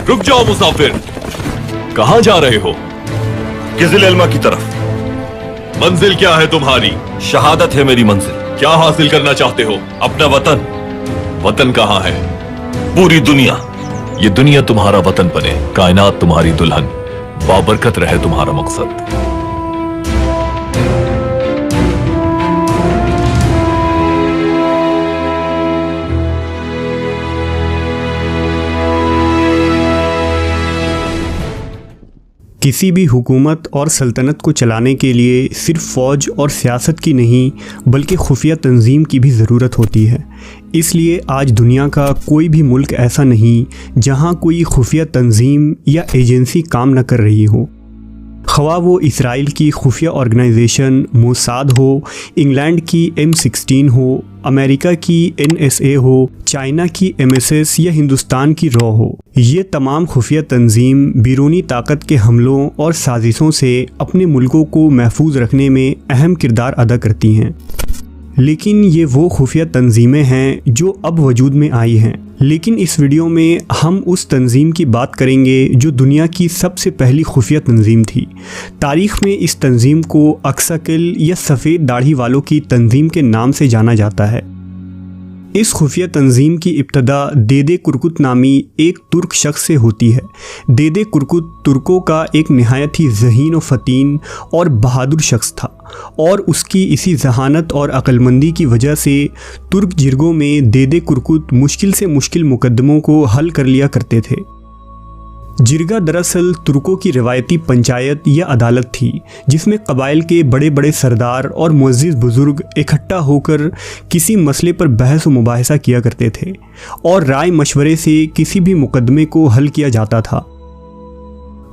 रुक जाओ मुसाफिर, कहां जा रहे हो? किज़िल इल्मा की तरफ। मंजिल क्या है तुम्हारी? शहादत है मेरी मंजिल। क्या हासिल करना चाहते हो? अपना वतन। वतन कहाँ है? पूरी दुनिया। ये दुनिया तुम्हारा वतन बने, कायनात तुम्हारी दुल्हन, बाबरकत रहे तुम्हारा मकसद। किसी भी हुकूमत और सल्तनत को चलाने के लिए सिर्फ फ़ौज और सियासत की नहीं बल्कि खुफिया तंजीम की भी ज़रूरत होती है। इसलिए आज दुनिया का कोई भी मुल्क ऐसा नहीं जहां कोई खुफिया तंजीम या एजेंसी काम न कर रही हो। ख्वाह वो इसराइल की खुफिया ऑर्गेनाइजेशन मोसाद हो, इंग्लैंड की M16 हो, अमेरिका की NSA हो, चाइना की MSS या हिंदुस्तान की रॉ हो, ये तमाम खुफिया तंजीम बैरूनी ताकत के हमलों और साजिशों से अपने मुल्कों को महफूज रखने में अहम किरदार अदा करती हैं। लेकिन ये वो खुफिया तंजीमें हैं जो अब वजूद में आई हैं। लेकिन इस वीडियो में हम उस तंजीम की बात करेंगे जो दुनिया की सबसे पहली खुफिया तंजीम थी। तारीख़ में इस तंजीम को अक्साकिल या सफ़ेद दाढ़ी वालों की तंजीम के नाम से जाना जाता है। इस खुफिया तंजीम की इब्तदा देदे कुरकुत नामी एक तुर्क शख्स से होती है। देदे कुरकुत तुर्कों का एक नहायत ही ज़हीन व फ़तीन और बहादुर शख्स था और उसकी इसी जहानत और अक्लमंदी की वजह से तुर्क जिरगों में देदे कुरकुत मुश्किल से मुश्किल मुकद्दमों को हल कर लिया करते थे। जिरगा दरअसल तुर्कों की रिवायती पंचायत या अदालत थी जिसमें कबाइल के बड़े बड़े सरदार और मुअज़्ज़िज़ बुज़ुर्ग इकट्ठा होकर किसी मसले पर बहस व मुबाहिसा किया करते थे और राय मशवरे से किसी भी मुकदमे को हल किया जाता था।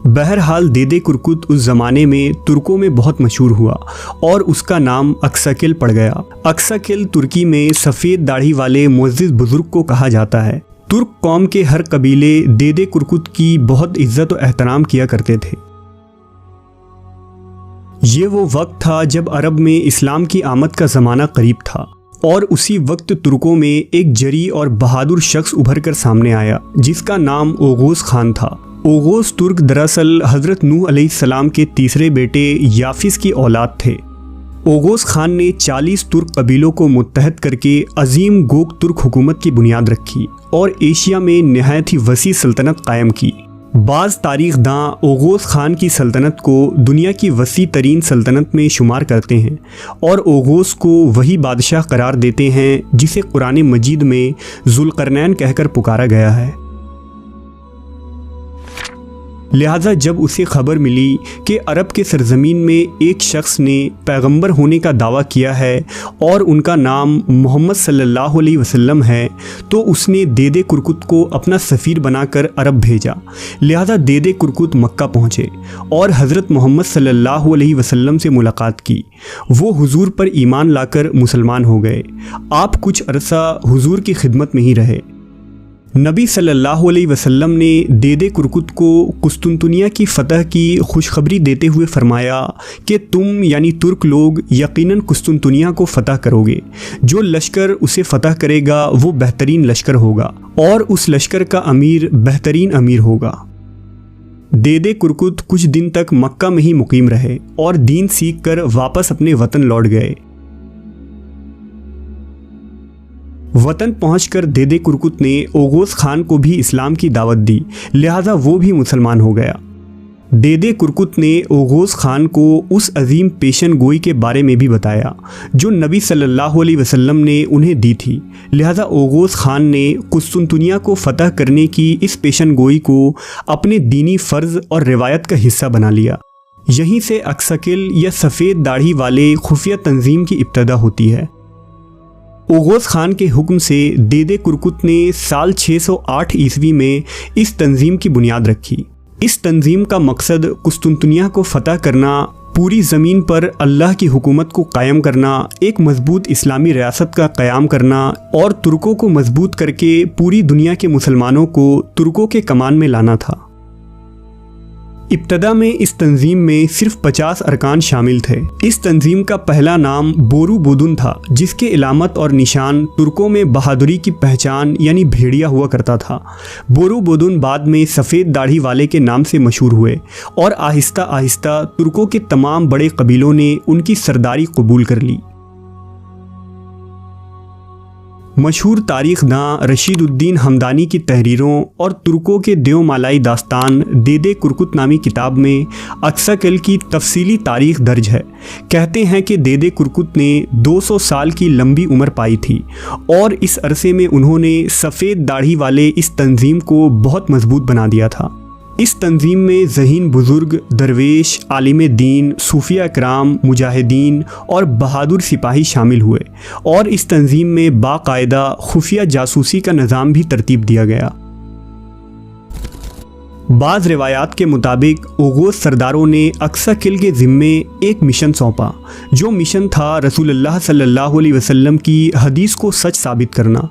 बहरहाल देदे कुरकुत उस ज़माने में तुर्कों में बहुत मशहूर हुआ और उसका नाम अक्साकिल पड़ गया। अक्साकिल तुर्की में सफ़ेद दाढ़ी वाले मुअज़्ज़िज़ बुज़ुर्ग को कहा जाता है। तुर्क कौम के हर कबीले देदे कुरकुत की बहुत इज्जत और एहतराम किया करते थे। ये वो वक्त था जब अरब में इस्लाम की आमद का ज़माना करीब था और उसी वक्त तुर्कों में एक जरी और बहादुर शख्स उभर कर सामने आया जिसका नाम ओगोस खान था। ओगोस तुर्क दरअसल हज़रत नूह अलैहिस्सलाम के तीसरे बेटे याफिस की औलाद थे। ओगोस खान ने 40 तुर्क कबीलों को मुत्तहद करके अजीम गोक तुर्क हुकूमत की बुनियाद रखी और एशिया में नहायत ही वसी सल्तनत कायम की। बाज़ तारीख़ दां ओगोस खान की सल्तनत को दुनिया की वसी तरीन सल्तनत में शुमार करते हैं और ओगोस को वही बादशाह करार देते हैं जिसे कुरान मजीद में ज़ुल्क़रनैन कहकर पुकारा गया है। लिहाजा जब उसे खबर मिली कि अरब के सरजमीन में एक शख्स ने पैगंबर होने का दावा किया है और उनका नाम मोहम्मद सल्लल्लाहु अलैहि वसल्लम है तो उसने देदे कुरकुत को अपना सफ़ीर बनाकर अरब भेजा। लिहाजा देदे कुरकुत मक्का पहुँचे और हज़रत मोहम्मद सल्लल्लाहु अलैहि वसल्लम से मुलाकात की। वो हुजूर पर ईमान लाकर मुसलमान हो गए। आप कुछ अरसा हुजूर की खिदमत में ही रहे। नबी सल्लल्लाहु अलैहि वसल्लम ने देदे कुरकुत को कुस्तुनतुनिया की फ़तह की खुशखबरी देते हुए फरमाया कि तुम यानी तुर्क लोग यकीनन कुस्तुनतुनिया को फ़तह करोगे। जो लश्कर उसे फ़तह करेगा वो बेहतरीन लश्कर होगा और उस लश्कर का अमीर बेहतरीन अमीर होगा। देदे कुरकुत कुछ दिन तक मक्का में ही मुकीम रहे और दीन सीख कर वापस अपने वतन लौट गए। वतन पहुंचकर देदे कुरकुत ने ओगोस खान को भी इस्लाम की दावत दी, लिहाजा वो भी मुसलमान हो गया। देदे कुरकुत ने ओगोस खान को उस अजीम पेशन गोई के बारे में भी बताया जो नबी सल्लल्लाहु अलैहि वसल्लम ने उन्हें दी थी। लिहाजा ओगोस खान ने कुस्तुनतुनिया को फ़तह करने की इस पेशन गोई को अपने दीनी फ़र्ज़ और रिवायत का हिस्सा बना लिया। यहीं से अक्साकिल या सफ़ेद दाढ़ी वाले खुफिया तंजीम की इब्तदा होती है। ओगोस खान के हुक्म से देदे कुरकुत ने साल 608 ईस्वी में इस तंजीम की बुनियाद रखी। इस तंजीम का मकसद कुस्तुनतुनिया को फ़तह करना, पूरी ज़मीन पर अल्लाह की हुकूमत को कायम करना, एक मजबूत इस्लामी रियासत का क़याम करना और तुर्कों को मजबूत करके पूरी दुनिया के मुसलमानों को तुर्कों के कमान में लाना था। इब्तदा में इस तंजीम में सिर्फ 50 अरकान शामिल थे। इस तंजीम का पहला नाम बोरू बुदुन था, जिसके इलामत और निशान तुर्कों में बहादुरी की पहचान यानी भेड़िया हुआ करता था। बोरू बुदुन बाद में सफ़ेद दाढ़ी वाले के नाम से मशहूर हुए और आहिस्ता आहिस्ता तुर्कों के तमाम बड़े कबीलों ने उनकी सरदारी कबूल कर ली। मशहूर तारीखदां रशीदुद्दीन हमदानी की तहरीरों और तुर्कों के देवमालाई दास्तान देदे कुर्कुत नामी किताब में अक्साकल की तफसीली तारीख दर्ज है। कहते हैं कि देदे कुर्कुत ने 200 साल की लंबी उम्र पाई थी और इस अरसे में उन्होंने सफ़ेद दाढ़ी वाले इस तंजीम को बहुत मजबूत बना दिया था। इस तंजीम में ज़हीन बुज़ुर्ग, दरवेश, आलिम दीन, सूफिया इकराम, मुजाहिदीन और बहादुर सिपाही शामिल हुए और इस तंजीम में बाकायदा खुफिया जासूसी का निज़ाम भी तरतीब दिया गया। बाज़ रिवायात के मुताबिक ओगोस सरदारों ने अक्साकिल के ज़िम्मे एक मिशन सौंपा, जो मिशन था रसूलुल्लाह सल्लल्लाहु अलैहि वसल्लम की हदीस को सच साबित करना।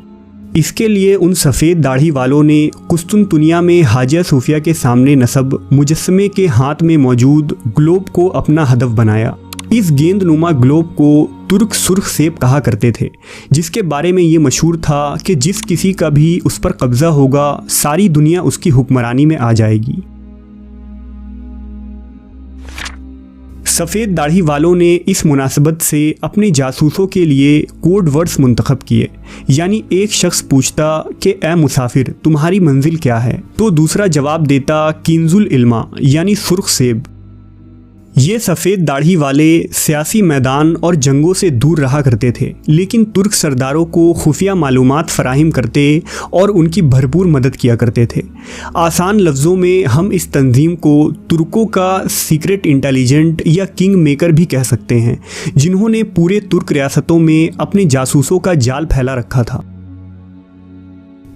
इसके लिए उन सफ़ेद दाढ़ी वालों ने कुस्तुनतुनिया में हाजिया सूफिया के सामने नस्ब मुजस्समे के हाथ में मौजूद ग्लोब को अपना हदफ बनाया। इस गेंदनुमा ग्लोब को तुर्क सुर्ख सेब कहा करते थे, जिसके बारे में ये मशहूर था कि जिस किसी का भी उस पर कब्ज़ा होगा सारी दुनिया उसकी हुक्मरानी में आ जाएगी। सफ़ेद दाढ़ी वालों ने इस मुनासबत से अपने जासूसों के लिए कोड वर्ड्स मुंतखब किए, यानी एक शख्स पूछता कि ए मुसाफिर तुम्हारी मंजिल क्या है, तो दूसरा जवाब देता किंजुल इल्मा यानी सुर्ख सेब। ये सफ़ेद दाढ़ी वाले सियासी मैदान और जंगों से दूर रहा करते थे, लेकिन तुर्क सरदारों को खुफिया मालूमात फराहिम करते और उनकी भरपूर मदद किया करते थे। आसान लफ्ज़ों में हम इस तंजीम को तुर्कों का सीक्रेट इंटेलिजेंट या किंग मेकर भी कह सकते हैं, जिन्होंने पूरे तुर्क रियासतों में अपने जासूसों का जाल फैला रखा था।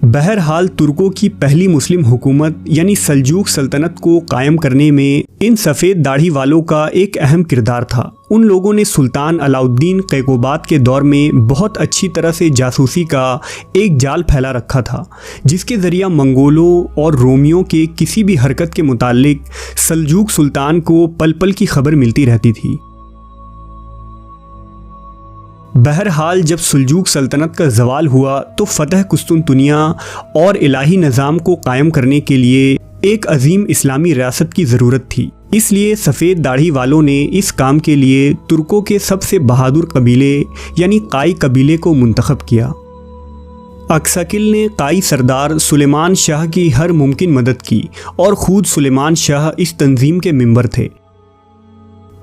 बहरहाल तुर्कों की पहली मुस्लिम हुकूमत यानी सल्जूक सल्तनत को कायम करने में इन सफ़ेद दाढ़ी वालों का एक अहम किरदार था। उन लोगों ने सुल्तान अलाउद्दीन कैकोबात के दौर में बहुत अच्छी तरह से जासूसी का एक जाल फैला रखा था, जिसके ज़रिए मंगोलों और रोमियों के किसी भी हरकत के मुताल्लिक सल्जूक सुल्तान को पल पल की खबर मिलती रहती थी। बहरहाल जब सल्जूक सल्तनत का ज़वाल हुआ तो फ़तह कुस्तुनतुनिया और इलाही निज़ाम को कायम करने के लिए एक अजीम इस्लामी रियासत की ज़रूरत थी। इसलिए सफ़ेद दाढ़ी वालों ने इस काम के लिए तुर्कों के सबसे बहादुर कबीले यानी काई कबीले को मुंतखब किया। अक्साकिल ने काई सरदार सुलेमान शाह की हर मुमकिन मदद की और ख़ुद सुलेमान शाह इस तंजीम के मेंबर थे।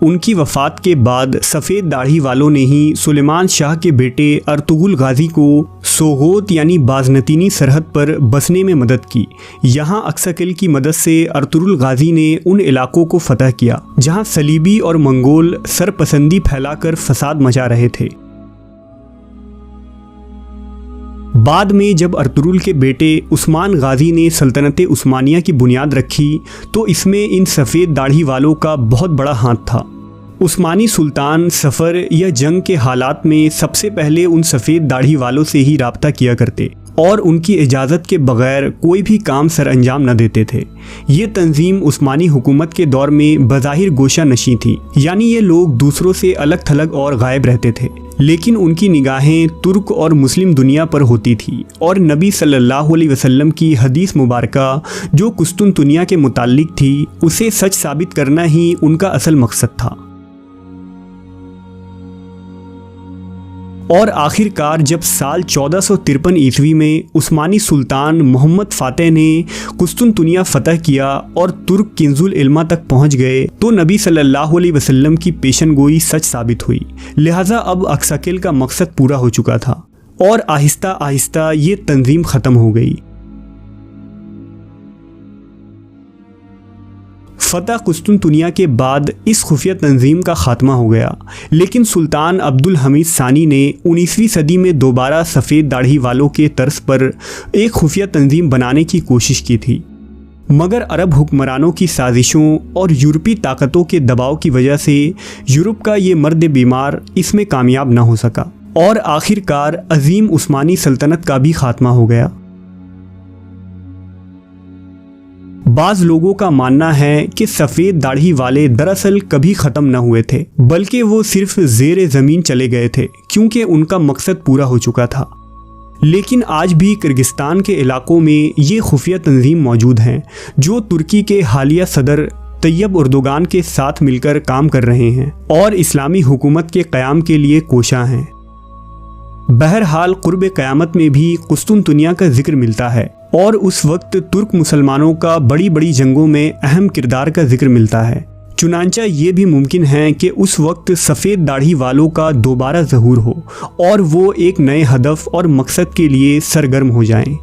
उनकी वफ़ात के बाद सफ़ेद दाढ़ी वालों ने ही सुलेमान शाह के बेटे अर्तुगुल गाज़ी को सोगोत यानी बाज़नतीनी सरहद पर बसने में मदद की। यहाँ अक्साकिल की मदद से अर्तुगुल गाज़ी ने उन इलाकों को फ़तह किया जहाँ सलीबी और मंगोल सरपसंदी फैलाकर फसाद मचा रहे थे। बाद में जब अर्तुगरुल के बेटे उस्मान गाज़ी ने सल्तनत उस्मानिया की बुनियाद रखी तो इसमें इन सफ़ेद दाढ़ी वालों का बहुत बड़ा हाथ था। उस्मानी सुल्तान सफ़र या जंग के हालात में सबसे पहले उन सफ़ेद दाढ़ी वालों से ही राब्ता किया करते और उनकी इजाज़त के बग़ैर कोई भी काम सर अंजाम न देते थे। ये तंजीम उस्मानी हुकूमत के दौर में बज़ाहिर गोशा नशी थी, यानी ये लोग दूसरों से अलग थलग और गायब रहते थे, लेकिन उनकी निगाहें तुर्क और मुस्लिम दुनिया पर होती थी और नबी सल्लल्लाहु अलैहि वसल्लम की हदीस मुबारका जो कुस्तुनतुनिया के मुताल्लिक थी उसे सच साबित करना ही उनका असल मकसद था। और आखिरकार जब साल 1453 ईस्वी में उस्मानी सुल्तान मोहम्मद फ़ातेह ने कुस्तुनतुनिया फ़तह किया और तुर्क किंजुल इल्मा तक पहुंच गए तो नबी सल्लल्लाहु अलैहि वसल्लम की पेशनगोई सच साबित हुई। लिहाजा अब अक्साकिल का मकसद पूरा हो चुका था और आहिस्ता आहिस्ता ये तंजीम ख़त्म हो गई। फ़तह कुस्तुनतुनिया के बाद इस खुफिया तंजीम का ख़ात्मा हो गया, लेकिन सुल्तान अब्दुल हमीद सानी ने 19वीं सदी में दोबारा सफ़ेद दाढ़ी वालों के तर्ज पर एक खुफिया तंजीम बनाने की कोशिश की थी, मगर अरब हुक्मरानों की साजिशों और यूरोपी ताकतों के दबाव की वजह से यूरोप का ये मर्द बीमार इसमें कामयाब न हो सका और आखिरकार अजीम उस्मानी सल्तनत का भी ख़ात्मा हो गया। बाज़ लोगों का मानना है कि सफ़ेद दाढ़ी वाले दरअसल कभी ख़त्म न हुए थे, बल्कि वो सिर्फ ज़ेरे ज़मीन चले गए थे क्योंकि उनका मकसद पूरा हो चुका था। लेकिन आज भी किर्गिस्तान के इलाकों में ये खुफिया तंजीम मौजूद हैं जो तुर्की के हालिया सदर तैयब उर्दोगान के साथ मिलकर काम कर रहे हैं और इस्लामी हुकूमत के क़याम के लिए कोशा हैं। बहरहाल कुर्ब क़यामत में भी कुस्तुनतुनिया का जिक्र मिलता है और उस वक्त तुर्क मुसलमानों का बड़ी बड़ी जंगों में अहम किरदार का जिक्र मिलता है। चुनांचा ये भी मुमकिन है कि उस वक्त सफ़ेद दाढ़ी वालों का दोबारा ज़हूर हो और वो एक नए हदफ और मकसद के लिए सरगर्म हो जाएं।